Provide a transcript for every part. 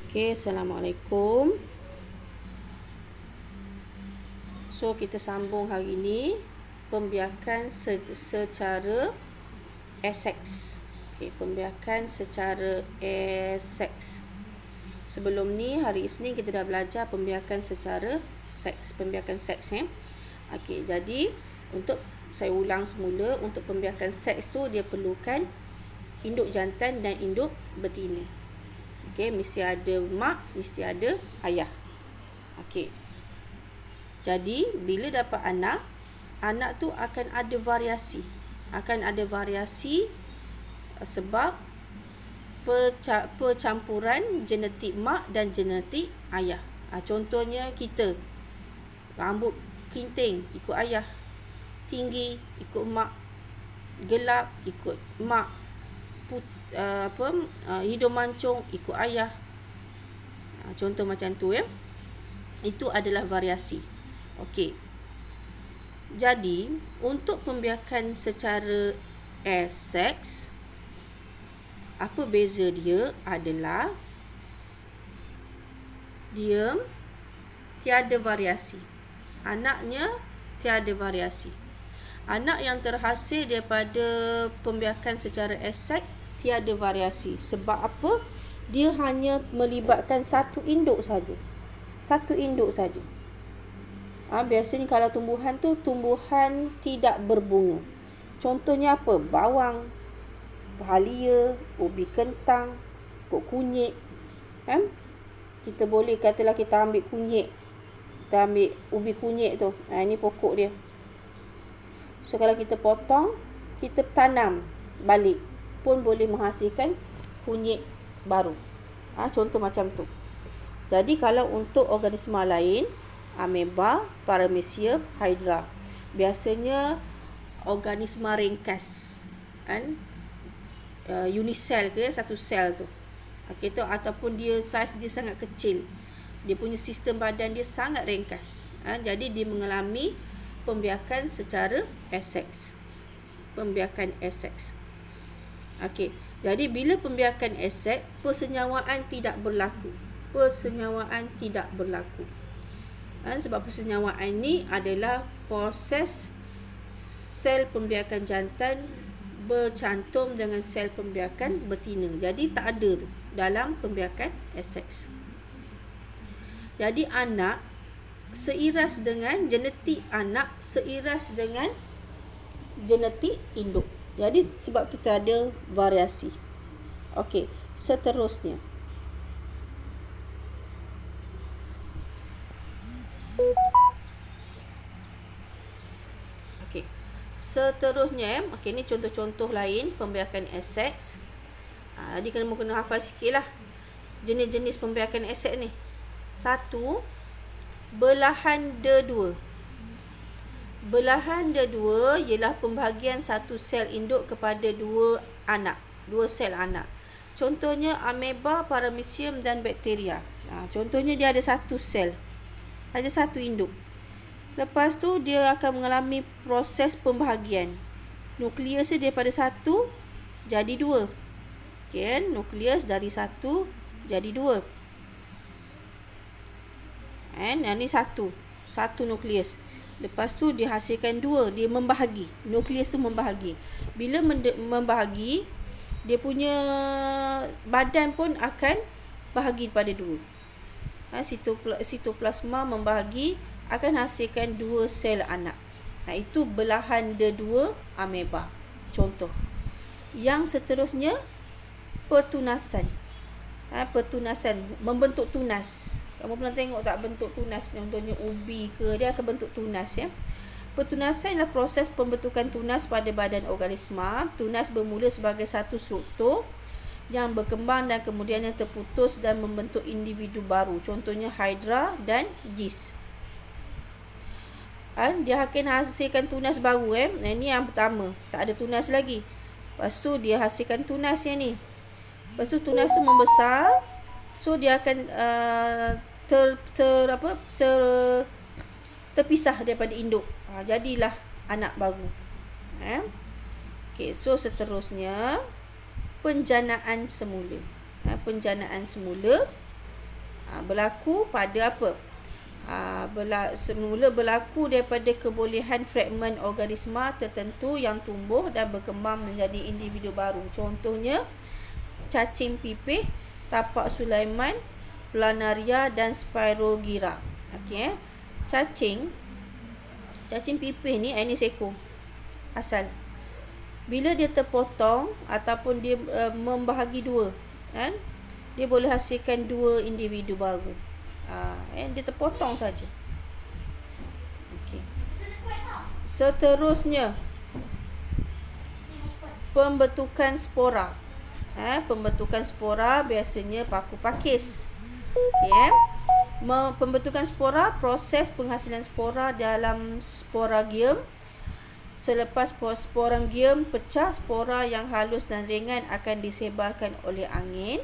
Okey, Assalamualaikum. So, kita sambung hari ini pembiakan secara seks. Okey, pembiakan secara seks. Sebelum ni, hari Isnin kita dah belajar pembiakan secara seks. Pembiakan seks. Okey, jadi untuk saya ulang semula, untuk pembiakan seks tu dia perlukan induk jantan dan induk betina. Okey, mesti ada mak, mesti ada ayah. Okey. Jadi, bila dapat anak, anak tu akan ada variasi. Sebab percampuran genetik mak dan genetik ayah. Contohnya kita, rambut kinting ikut ayah, tinggi ikut mak, gelap ikut mak, hidung mancung ikut ayah. Contoh macam tu ya. Itu adalah variasi. Okey. Jadi, untuk pembiakan secara seks, apa beza dia adalah dia tiada variasi. Anaknya tiada variasi. Anak yang terhasil daripada pembiakan secara seks tiada variasi. Sebab apa? Dia hanya melibatkan satu induk saja. Biasanya kalau tumbuhan tu tumbuhan tidak berbunga. Contohnya apa? Bawang, halia, ubi kentang, kunyit. Kita boleh katalah kita ambil kunyit. Kita ambil ubi kunyit tu. Ini pokok dia. So, kalau kita potong, kita tanam balik, pun boleh menghasilkan kunyit baru. Contoh macam tu. Jadi, kalau untuk organisma lain, ameba, paramecium, hydra, biasanya organisma ringkas. Unisel ke, satu sel tu. Tu ataupun saiz dia sangat kecil. Dia punya sistem badan dia sangat ringkas. Jadi, dia mengalami pembiakan secara seks. Pembiakan seks. Okey. Jadi, bila pembiakan seks, persenyawaan tidak berlaku. Sebab persenyawaan ni adalah proses sel pembiakan jantan bercantum dengan sel pembiakan betina. Jadi, tak ada tu dalam pembiakan seks. Jadi, anak seiras dengan genetik anak, seiras dengan genetik induk. Jadi, sebab kita ada variasi. Okey, seterusnya. Okey, ni contoh-contoh lain pembiakan seks. Jadi, kena hafal sikit lah jenis-jenis pembiakan seks ni. 1. Belahan de-dua. Belahan de-dua ialah pembahagian satu sel induk kepada dua sel anak. Contohnya ameba, paramecium dan bakteria. Contohnya dia ada satu sel, ada satu induk. Lepas tu dia akan mengalami proses pembahagian. Nukleus dia daripada satu jadi dua. Nukleus dari satu jadi dua. Ini satu nukleus. Lepas tu dia hasilkan dua, dia membahagi. Nukleus tu membahagi. Bila membahagi, dia punya badan pun akan bahagi pada dua. Sitoplasma membahagi, akan hasilkan dua sel anak. Itu belahan de-dua ameba. Contoh. Yang seterusnya, pertunasan. Pertunasan, membentuk tunas. Kamu pernah tengok tak bentuk tunas? Contohnya ubi ke, dia akan bentuk tunas ya. Pertunasan adalah proses pembentukan tunas pada badan organisma. Tunas bermula sebagai satu struktur yang berkembang dan kemudian yang terputus dan membentuk individu baru. Contohnya hydra dan yeast. Dia akan hasilkan tunas baru. Ini yang pertama, tak ada tunas lagi. Lepas tu dia hasilkan tunas yang ni. Lepas tu tunas tu membesar. So dia akan terpisah daripada induk. Jadilah anak baru. Okey, so seterusnya penjanaan semula. Penjanaan semula Berlaku pada apa? Semula berlaku daripada kebolehan fragmen organisma tertentu yang tumbuh dan berkembang menjadi individu baru. Contohnya cacing pipih, tapak Sulaiman, planaria dan Spirogyra. Okey, cacing pipih ni, ini seekor asal. Bila dia terpotong ataupun dia membahagi dua, kan, dia boleh hasilkan dua individu baru. Dia terpotong saja. Okey. Seterusnya, pembentukan spora. Pembentukan spora biasanya paku pakis. Okey. Pembentukan spora, proses penghasilan spora dalam sporangium. Selepas sporangium pecah, spora yang halus dan ringan akan disebarkan oleh angin,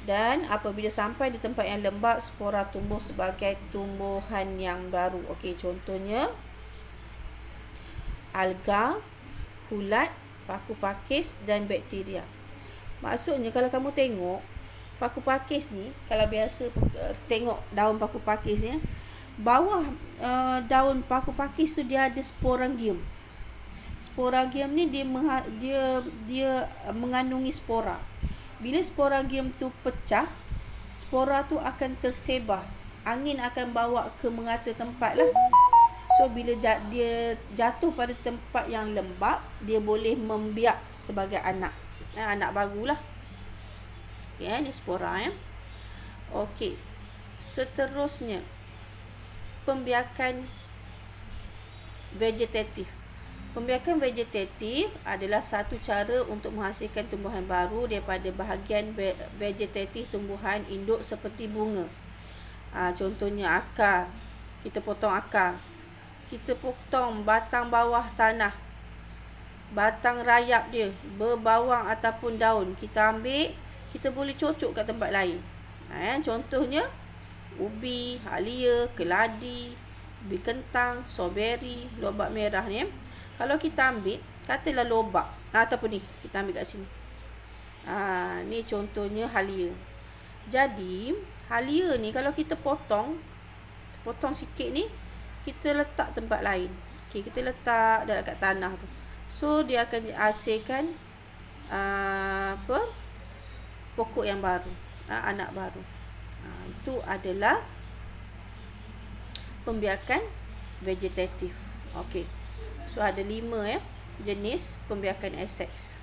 dan apabila sampai di tempat yang lembap, spora tumbuh sebagai tumbuhan yang baru. Okey, contohnya alga, ulat, paku pakis dan bakteria. Maksudnya kalau kamu tengok paku pakis ni, kalau biasa tengok daun paku pakis ni, bawah daun paku pakis tu dia ada sporangium. Sporangium ni dia mengandungi spora. Bila sporangium tu pecah, spora tu akan tersebar. Angin akan bawa ke merata tempat lah. So bila dia jatuh pada tempat yang lembap, dia boleh membiak sebagai anak barulah. Ya, ni spora ya. Okey. Seterusnya, pembiakan vegetatif. Pembiakan vegetatif adalah satu cara untuk menghasilkan tumbuhan baru daripada bahagian vegetatif tumbuhan induk seperti bunga. Contohnya akar. Kita potong akar. Kita potong batang bawah tanah, batang rayap dia, berbawang ataupun daun. Kita ambil, kita boleh cocok kat tempat lain. Contohnya ubi, halia, keladi, ubi kentang, strawberry, lobak merah ni. Kalau kita ambil, katalah lobak ataupun ni, kita ambil kat sini. Ni contohnya halia. Jadi halia ni kalau kita potong sikit ni, kita letak tempat lain. Okey, kita letak dekat tanah tu. So dia akan hasilkan pokok yang baru, anak baru. Itu adalah pembiakan vegetatif. Okey. So ada 5 jenis pembiakan Essex.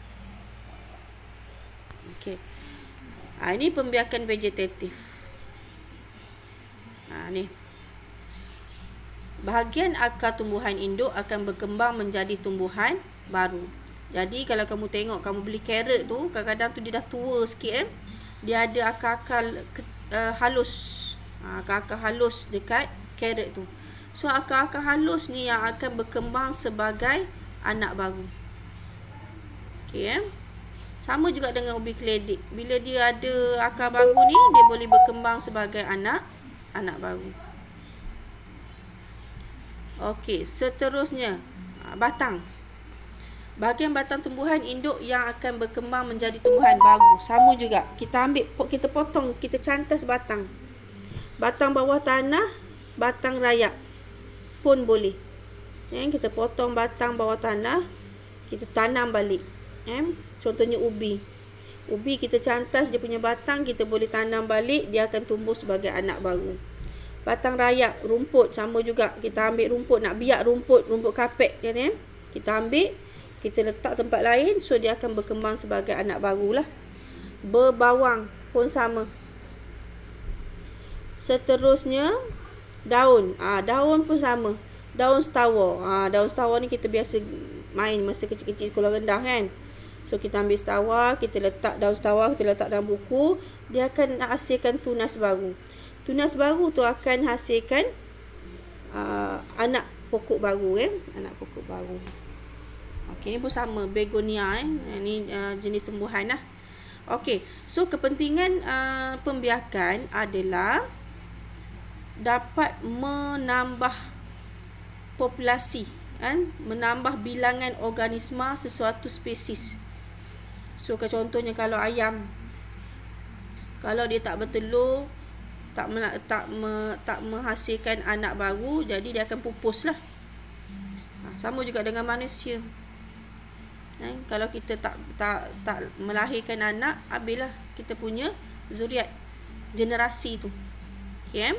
Okey. Ini pembiakan vegetatif. Ni. Bahagian akar tumbuhan induk akan berkembang menjadi tumbuhan baru. Jadi kalau kamu tengok, kamu beli carrot tu, kadang-kadang tu dia dah tua sikit dia ada akar-akar halus. Akar-akar halus dekat carrot tu. So akar-akar halus ni yang akan berkembang sebagai anak baru. Okey. Sama juga dengan ubi keledik. Bila dia ada akar baru ni, dia boleh berkembang sebagai anak baru. Okey, seterusnya batang. Bahagian batang tumbuhan induk yang akan berkembang menjadi tumbuhan baru. Sama juga, kita ambil, kita potong, kita cantas batang. Batang bawah tanah, batang rayap pun boleh. Kita potong batang bawah tanah, kita tanam balik. Contohnya ubi. Ubi kita cantas dia punya batang, kita boleh tanam balik, dia akan tumbuh sebagai anak baru. Batang rayap, rumput sama juga. Kita ambil rumput, nak biak rumput kapet kan, kita ambil, kita letak tempat lain, so dia akan berkembang sebagai anak barulah. Berbawang pun sama. Seterusnya daun. Daun pun sama. Daun setawa. Daun setawa ni kita biasa main masa kecil-kecil sekolah rendah kan. So kita ambil setawa, kita letak daun setawa, kita letak dalam buku, dia akan hasilkan tunas baru. Tunas baru tu akan hasilkan anak pokok baru anak pokok baru. Okey, ni pun sama, begonia ni jenis tumbuhan lah. Okey, so kepentingan pembiakan adalah dapat menambah populasi, menambah bilangan organisma sesuatu spesies. So contohnya kalau ayam, kalau dia tak bertelur, tak menghasilkan anak baru, jadi dia akan pupuslah. Sama juga dengan manusia. Kalau kita tak melahirkan anak, habislah kita punya zuriat, generasi tu. Okay?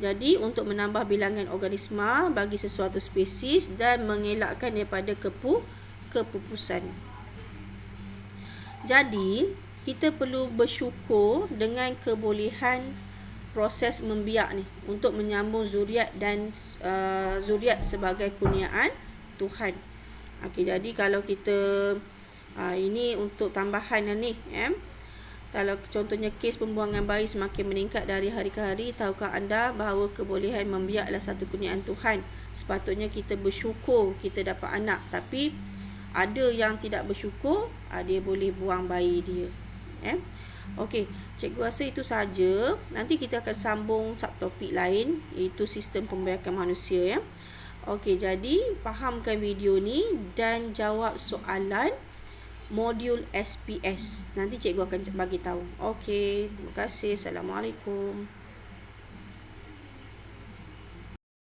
Jadi untuk menambah bilangan organisma bagi sesuatu spesies dan mengelakkan daripada kepupusan. Jadi kita perlu bersyukur dengan kebolehan proses membiak ni untuk menyambung zuriat dan zuriat sebagai kurniaan Tuhan. Okey, jadi kalau kita ini untuk tambahan ni, kalau contohnya kes pembuangan bayi semakin meningkat dari hari ke hari, tahukah anda bahawa kebolehan membiak adalah satu kurniaan Tuhan? Sepatutnya kita bersyukur kita dapat anak, tapi ada yang tidak bersyukur, dia boleh buang bayi dia. Okey, cikgu rasa itu saja. Nanti kita akan sambung subtopik lain, iaitu sistem pembiakan manusia. Okey, jadi fahamkan video ni dan jawab soalan modul SPS. Nanti cikgu akan bagi tahu. Okey, terima kasih. Assalamualaikum.